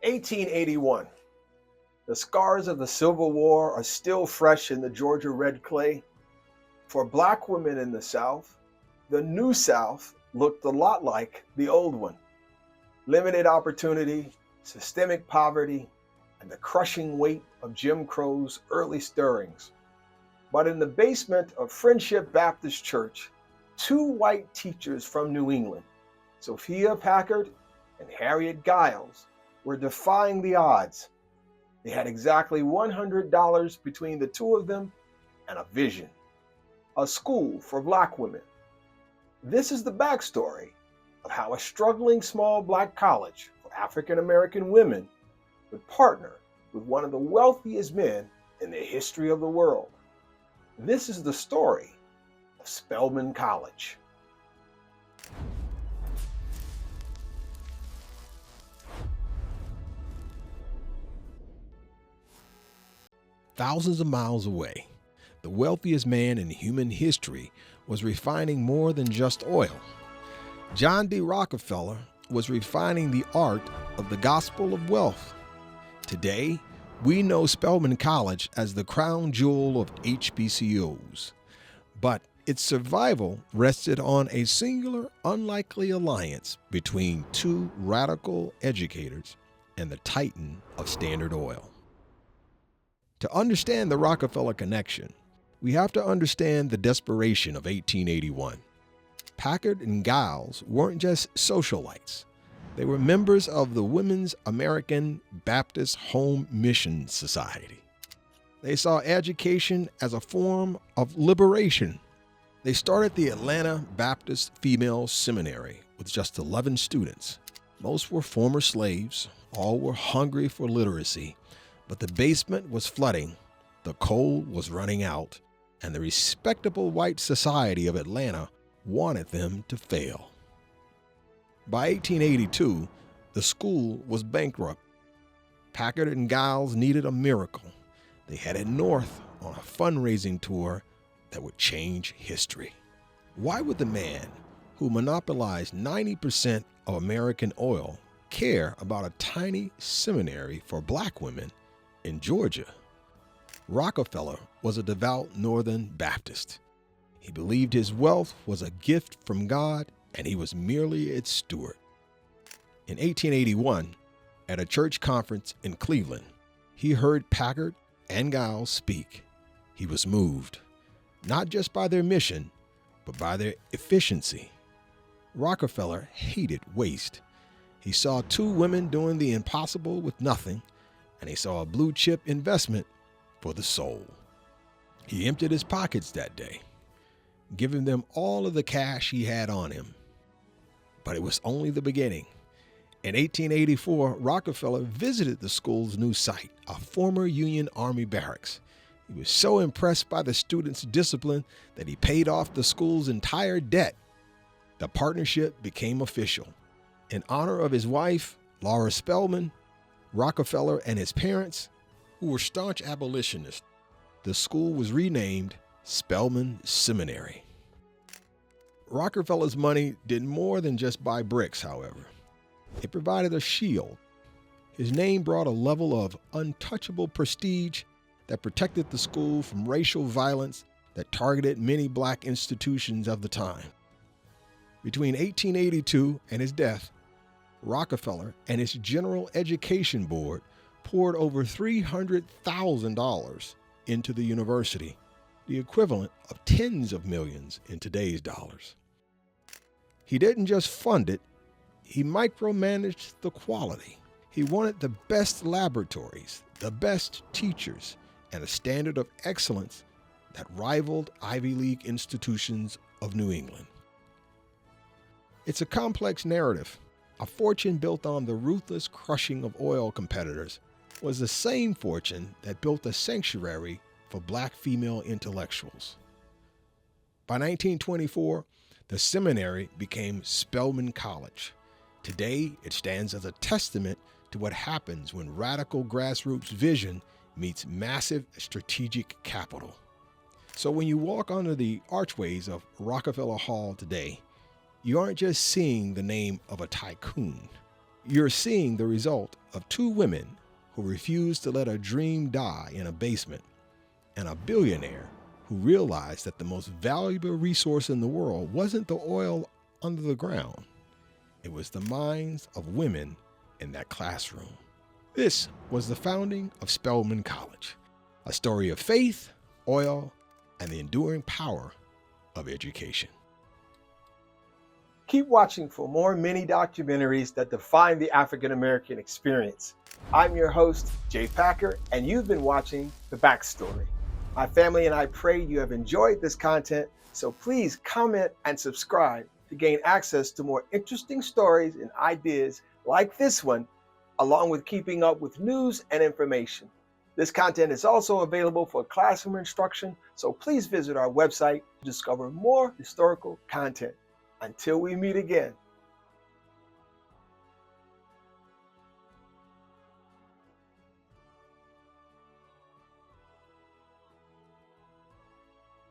1881. The scars of the Civil War are still fresh in the Georgia red clay. For black women in the South, the New South looked a lot like the old one. Limited opportunity, systemic poverty, and the crushing weight of Jim Crow's early stirrings. But in the basement of Friendship Baptist Church, two white teachers from New England, Sophia Packard and Harriet Giles, were defying the odds. They had exactly $100 between the two of them and a vision: a school for black women. This is the backstory of how a struggling small black college for African American women would partner with one of the wealthiest men in the history of the world. This is the story of Spelman College. Thousands of miles away, the wealthiest man in human history was refining more than just oil. John D. Rockefeller was refining the art of the gospel of wealth. Today, we know Spelman College as the crown jewel of HBCUs, but its survival rested on a singular, unlikely alliance between two radical educators and the titan of Standard Oil. To understand the Rockefeller connection, we have to understand the desperation of 1881. Packard and Giles weren't just socialites. They were members of the Women's American Baptist Home Mission Society. They saw education as a form of liberation. They started the Atlanta Baptist Female Seminary with just 11 students. Most were former slaves, all were hungry for literacy, but the basement was flooding, the coal was running out, and the respectable white society of Atlanta wanted them to fail. By 1882, the school was bankrupt. Packard and Giles needed a miracle. They headed north on a fundraising tour that would change history. Why would the man who monopolized 90% of American oil care about a tiny seminary for black women in Georgia? Rockefeller was a devout Northern Baptist. He believed his wealth was a gift from God and he was merely its steward. In 1881, at a church conference in Cleveland, he heard Packard and Giles speak. He was moved, not just by their mission, but by their efficiency. Rockefeller hated waste. He saw two women doing the impossible with nothing, and he saw a blue chip investment for the soul. He emptied his pockets that day, giving them all of the cash he had on him. But it was only the beginning. In 1884, Rockefeller visited the school's new site, a former Union Army barracks. He was so impressed by the students' discipline that he paid off the school's entire debt. The partnership became official. In honor of his wife, Laura Spelman, Rockefeller, and his parents, who were staunch abolitionists, the school was renamed Spelman Seminary. Rockefeller's money did more than just buy bricks, however. It provided a shield. His name brought a level of untouchable prestige that protected the school from racial violence that targeted many black institutions of the time. Between 1882 and his death, Rockefeller and his General Education Board poured over $300,000 into the university, the equivalent of tens of millions in today's dollars. He didn't just fund it, he micromanaged the quality. He wanted the best laboratories, the best teachers, and a standard of excellence that rivaled Ivy League institutions of New England. It's a complex narrative. A fortune built on the ruthless crushing of oil competitors was the same fortune that built a sanctuary for black female intellectuals. By 1924, the seminary became Spelman College. Today, it stands as a testament to what happens when radical grassroots vision meets massive strategic capital. So when you walk under the archways of Rockefeller Hall today, you aren't just seeing the name of a tycoon. You're seeing the result of two women who refused to let a dream die in a basement, and a billionaire who realized that the most valuable resource in the world wasn't the oil under the ground. It was the minds of women in that classroom. This was the founding of Spelman College, a story of faith, oil, and the enduring power of education. Keep watching for more mini documentaries that define the African American experience. I'm your host, Jay Packer, and you've been watching The Backstory. My family and I pray you have enjoyed this content, so please comment and subscribe to gain access to more interesting stories and ideas like this one, along with keeping up with news and information. This content is also available for classroom instruction, so please visit our website to discover more historical content. Until we meet again.